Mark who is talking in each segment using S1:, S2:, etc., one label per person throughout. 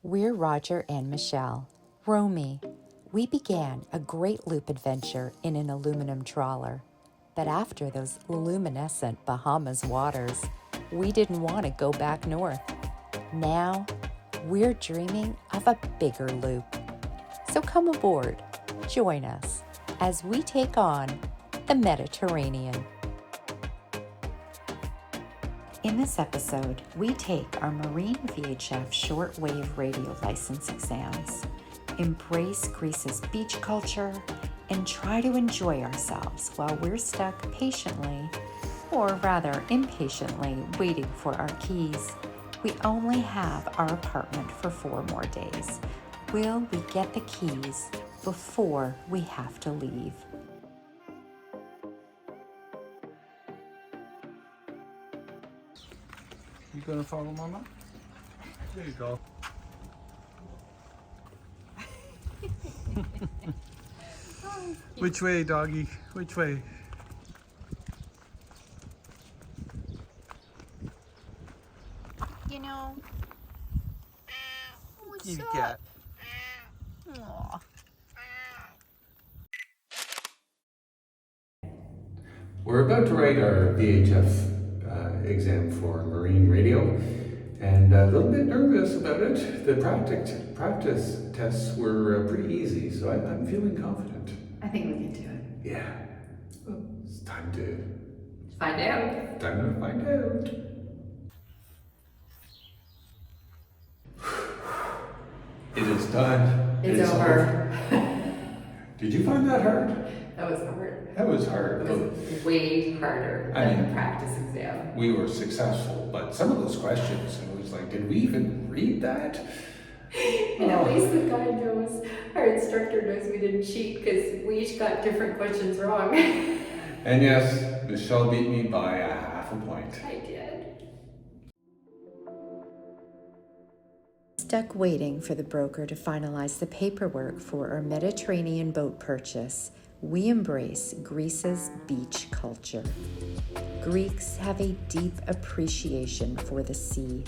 S1: We're Roger and Michelle. Romy. We began a great loop adventure in an aluminum trawler. But after those luminescent Bahamas waters, we didn't want to go back north. Now, we're dreaming of a bigger loop. So come aboard, join us as we take on the Mediterranean. In this episode, we take our Marine VHF shortwave radio license exams, embrace Greece's beach culture, and try to enjoy ourselves while we're stuck patiently, or rather impatiently, waiting for our keys. We only have our apartment for 4 more days. Will we get the keys before we have to leave?
S2: You gonna follow Mama? There you go. Which way, doggy? Which way?
S1: You know, what's
S2: You
S1: up?
S2: cat.
S1: Aw.
S3: We're about to write our VHF exam for marine radio, and a little bit nervous about it. The practice tests were pretty easy, so I'm feeling confident.
S4: I think we can do it.
S3: Yeah, well, it's time to
S4: Find out.
S3: find out. It is done.
S4: It's
S3: It's
S4: over.
S3: Did you find that hard?
S4: That was hard.
S3: That was hard.
S4: It was way harder
S3: I
S4: than
S3: mean-
S4: the practice exam.
S3: We were successful, but some of those questions, it was like, did we even read that?
S4: And at least the guy knows, our instructor knows we didn't cheat because we each got different questions wrong.
S3: And yes, Michelle beat me by a half a point.
S4: I did.
S1: Stuck waiting for the broker to finalize the paperwork for our Mediterranean boat purchase, we embrace Greece's beach culture. Greeks have a deep appreciation for the sea,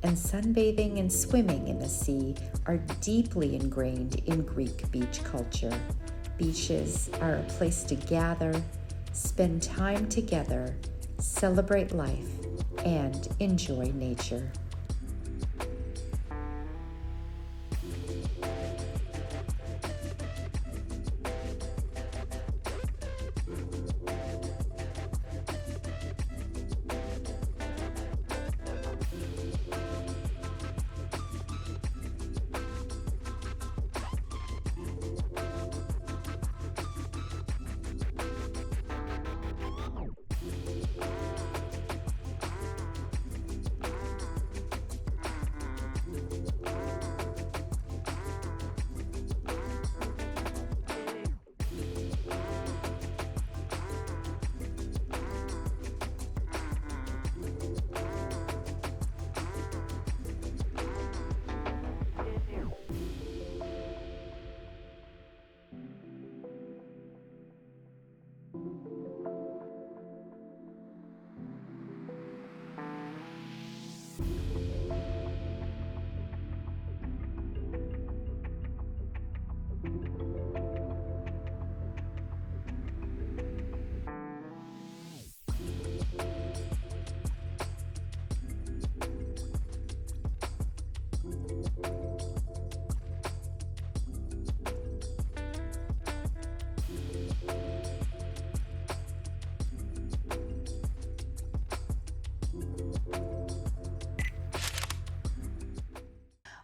S1: and sunbathing and swimming in the sea are deeply ingrained in Greek beach culture. Beaches are a place to gather, spend time together, celebrate life, and enjoy nature.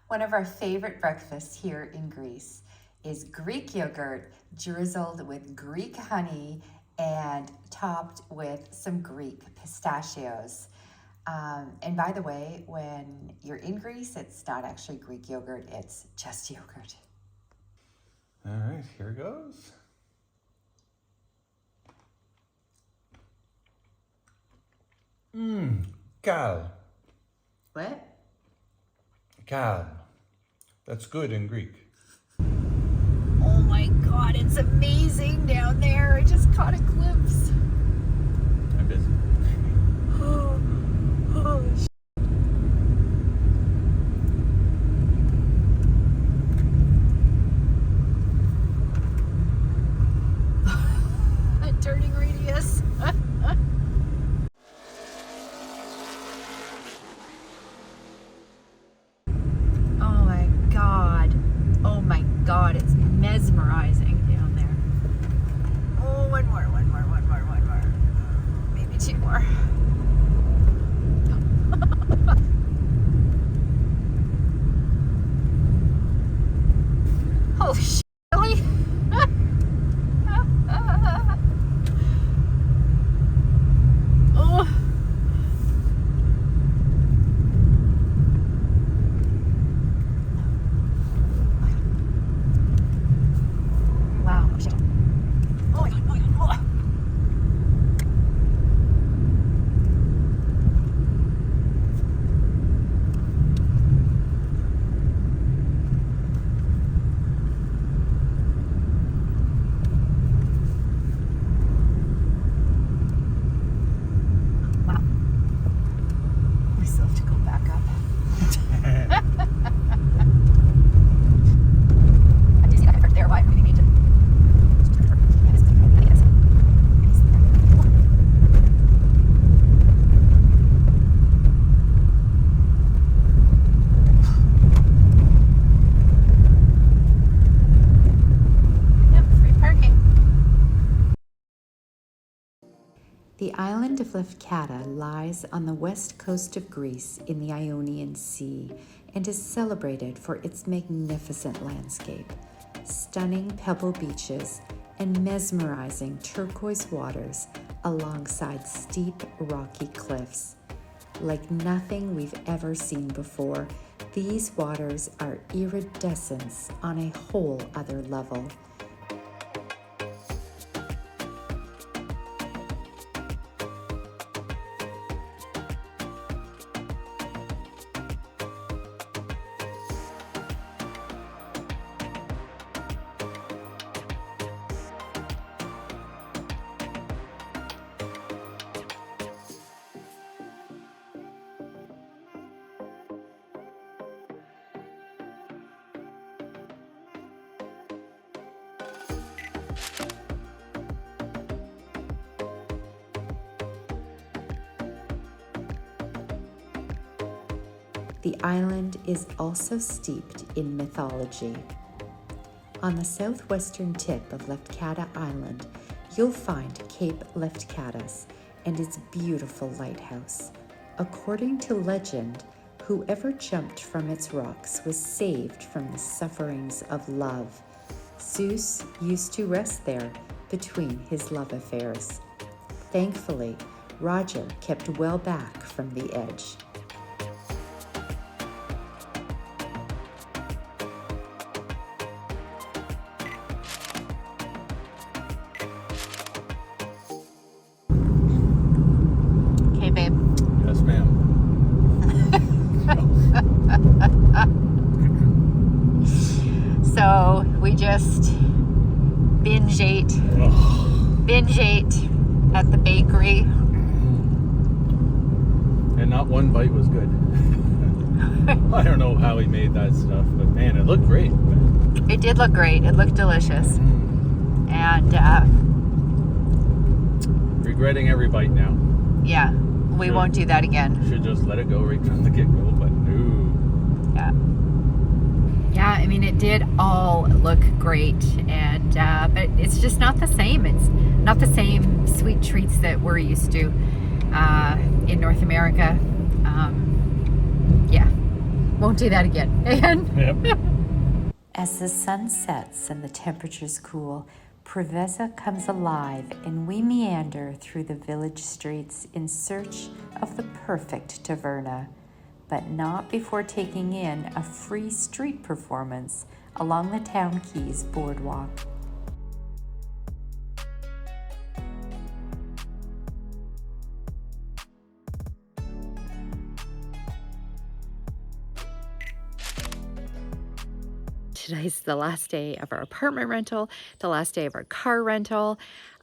S1: One of our favorite breakfasts here in Greece is Greek yogurt drizzled with Greek honey and topped with some Greek pistachios. And by the way, when you're in Greece, it's not actually Greek yogurt, it's just yogurt.
S3: All right, here goes. Cal.
S4: What?
S3: Cal. That's good in Greek.
S1: Oh my God, it's amazing down there. I just caught a glimpse.
S3: I'm busy.
S1: Holy
S5: mesmerizing down there. Oh, one more. Maybe two more. Oh, really? Oh. Wow. Oh my God. Oh. We still have to go back up. I do see that part there. Why we need to. Yep, free parking.
S1: The island of Lefkada lies on the west coast of Greece in the Ionian Sea and is celebrated for its magnificent landscape, stunning pebble beaches, and mesmerizing turquoise waters alongside steep rocky cliffs. Like nothing we've ever seen before, these waters are iridescence on a whole other level. The island is also steeped in mythology. On the southwestern tip of Lefkada Island, you'll find Cape Leftadas and its beautiful lighthouse. According to legend, whoever jumped from its rocks was saved from the sufferings of love. Zeus used to rest there between his love affairs. Thankfully, Roger kept well back from the edge.
S5: Okay, babe.
S2: Yes, ma'am.
S5: So we just binge ate at the bakery.
S2: And not one bite was good. I don't know how he made that stuff, but man, it looked great.
S5: It did look great. It looked delicious. And
S2: Regretting every bite now.
S5: yeah, we
S2: Sure.
S5: won't do that again.
S2: Should just let it go right from the get-go, but no.
S5: Yeah. Yeah, I mean, it did all look great, and but it's just not the same. It's not the same sweet treats that we're used to in North America. Yeah, won't do that again.
S2: Yep.
S1: As the sun sets and the temperatures cool, Preveza comes alive and we meander through the village streets in search of the perfect taverna, but not before taking in a free street performance along the Town Quays boardwalk. Today's the last day of our apartment rental, the last day of our car rental,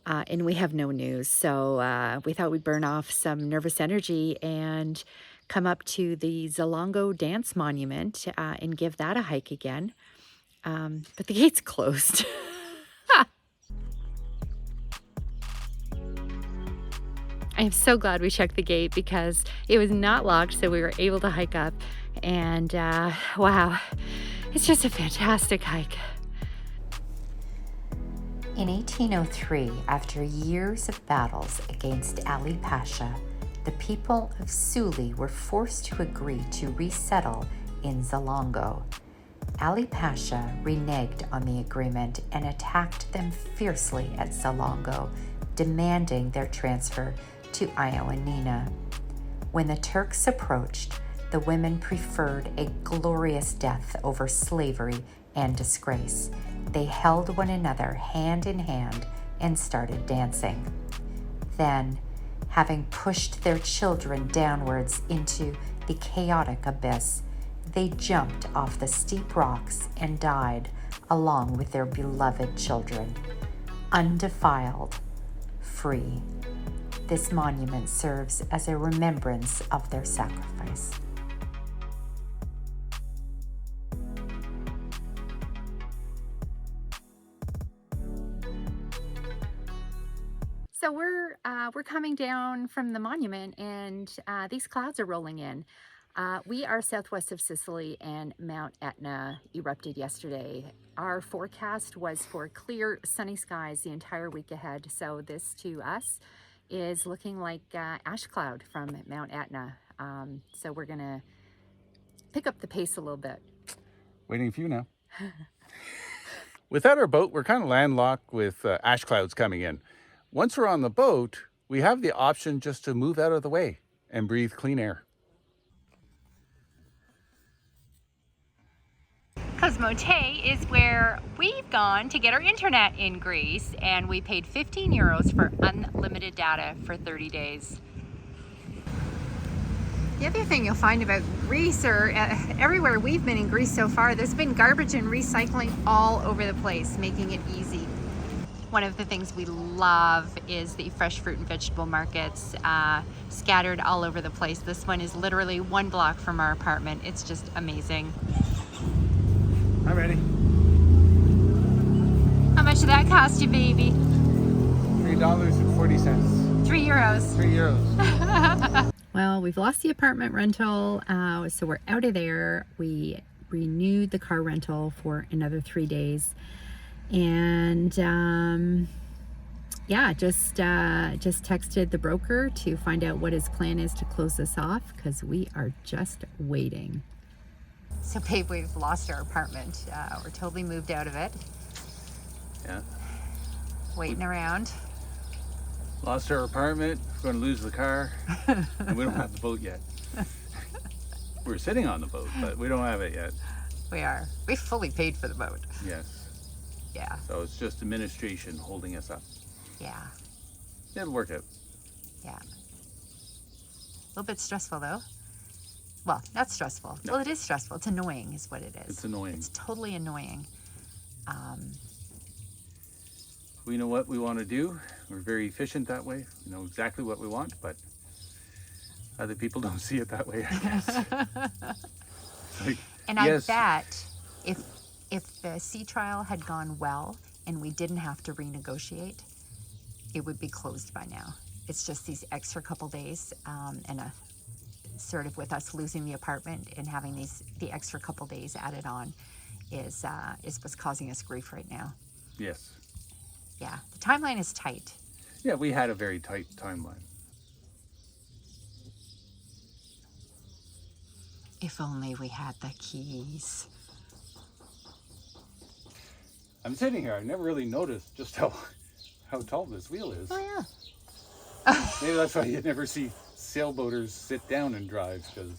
S1: and we have no news. So we thought we'd burn off some nervous energy and come up to the Zalongo Dance Monument and give that a hike again. But the gate's closed. I am so glad we checked the gate because it was not locked, so we were able to hike up. And wow, it's just a fantastic hike. In 1803, after years of battles against Ali Pasha, the people of Suli were forced to agree to resettle in Zelongo. Ali Pasha reneged on the agreement and attacked them fiercely at Zelongo, demanding their transfer to Ioannina. When the Turks approached, the women preferred a glorious death over slavery and disgrace. They held one another hand in hand and started dancing. Then, having pushed their children downwards into the chaotic abyss, they jumped off the steep rocks and died along with their beloved children, undefiled, free. This monument serves as a remembrance of their sacrifice.
S5: So we're coming down from the monument, and these clouds are rolling in. We are southwest of Sicily, and Mount Etna erupted yesterday. Our forecast was for clear, sunny skies the entire week ahead. So this to us is looking like ash cloud from Mount Etna. So we're gonna pick up the pace a little bit.
S2: Waiting for you now. Without our boat, we're kind of landlocked with ash clouds coming in. Once we're on the boat, we have the option just to move out of the way and breathe clean air.
S5: Cosmote is where we've gone to get our internet in Greece, and we paid 15 euros for unlimited data for 30 days. The other thing you'll find about Greece, or everywhere we've been in Greece so far, there's been garbage and recycling all over the place, making it easy. One of the things we love is the fresh fruit and vegetable markets scattered all over the place. This one is literally 1 block from our apartment. It's just amazing.
S2: I'm ready.
S5: How much did that cost you, baby?
S2: $3.40.
S5: 3 euros.
S2: 3 euros.
S5: Well, we've lost the apartment rental, so we're out of there. We renewed the car rental for another 3 days. And yeah, just texted the broker to find out what his plan is to close this off, because we are just waiting. So babe, we've lost our apartment. We're totally moved out of it.
S2: Yeah.
S5: Waiting around.
S2: Lost our apartment. We're going to lose the car. And we don't have the boat yet. We're sitting on the boat, but we don't have it yet.
S5: We are. We fully paid for the boat.
S2: Yes.
S5: Yeah.
S2: So it's just administration holding us up.
S5: Yeah.
S2: It'll work out.
S5: Yeah. A little bit stressful though. Well, not stressful.
S2: No.
S5: Well, it is stressful. It's annoying is what it is.
S2: It's annoying.
S5: It's totally annoying.
S2: We know what we want to do. We're very efficient that way. We know exactly what we want, but other people don't see it that way, I guess. Like,
S5: And
S2: yes.
S5: I bet if the sea trial had gone well and we didn't have to renegotiate, it would be closed by now. It's just these extra couple days, and sort of with us losing the apartment and having the extra couple days added on is what's causing us grief right now.
S2: Yes.
S5: Yeah, the timeline is tight.
S2: Yeah, we had a very tight timeline.
S5: If only we had the keys.
S2: I'm sitting here. I never really noticed just how tall this wheel is.
S5: Oh yeah.
S2: Maybe that's why you never see sailboaters sit down and drive, because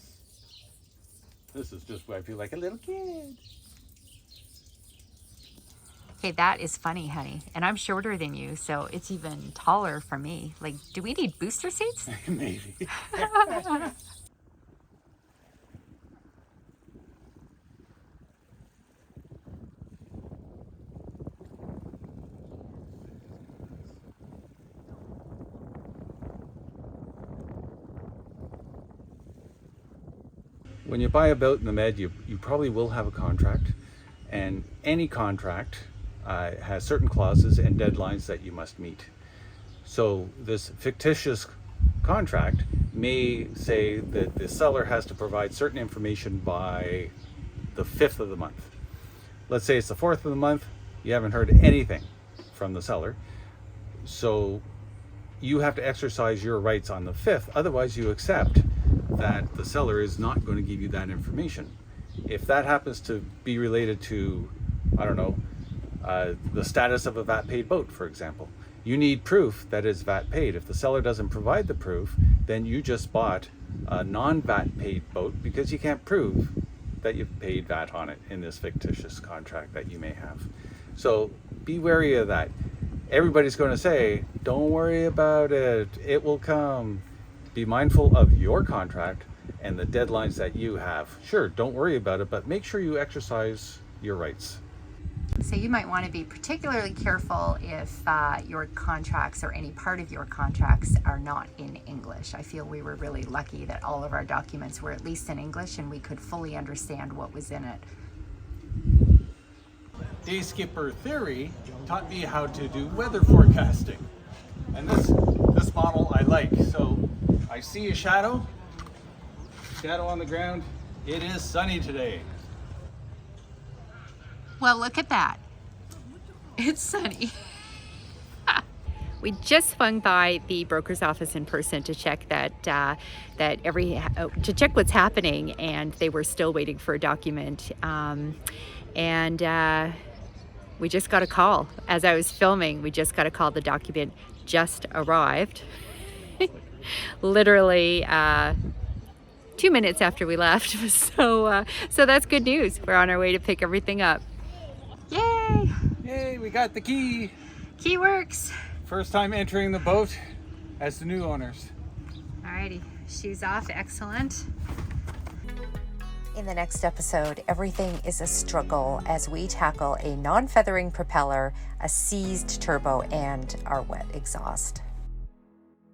S2: this is just where I feel like a little kid.
S5: Okay, that is funny, honey. And I'm shorter than you, so it's even taller for me. Like, do we need booster seats?
S2: Maybe. When you buy a boat in the Med, you probably will have a contract, and any contract has certain clauses and deadlines that you must meet. So this fictitious contract may say that the seller has to provide certain information by the 5th of the month. Let's say it's the 4th of the month, you haven't heard anything from the seller. So you have to exercise your rights on the 5th. Otherwise, you accept that the seller is not going to give you that information. If that happens to be related to, I don't know, the status of a VAT paid boat, for example, you need proof that it's VAT paid. If the seller doesn't provide the proof, then you just bought a non-VAT paid boat because you can't prove that you've paid VAT on it in this fictitious contract that you may have. So be wary of that. Everybody's going to say, don't worry about it, it will come. Be mindful of your contract and the deadlines that you have. Sure, don't worry about it, but make sure you exercise your rights.
S5: So you might want to be particularly careful if your contracts or any part of your contracts are not in English. I feel we were really lucky that all of our documents were at least in English and we could fully understand what was in it.
S2: Day skipper theory taught me how to do weather forecasting. And this model I like. So I see a shadow on the ground. It is sunny today.
S5: Well, look at that. It's sunny. We just swung by the broker's office in person to check to check what's happening, and they were still waiting for a document. We just got a call as I was filming. We just got a call. The document just arrived. Literally 2 minutes after we left. So that's good news. We're on our way to pick everything up. Yay!
S2: Yay, we got the key.
S5: Key works.
S2: First time entering the boat as the new owners.
S5: Alrighty, shoes off, excellent.
S1: In the next episode, everything is a struggle as we tackle a non-feathering propeller, a seized turbo, and our wet exhaust.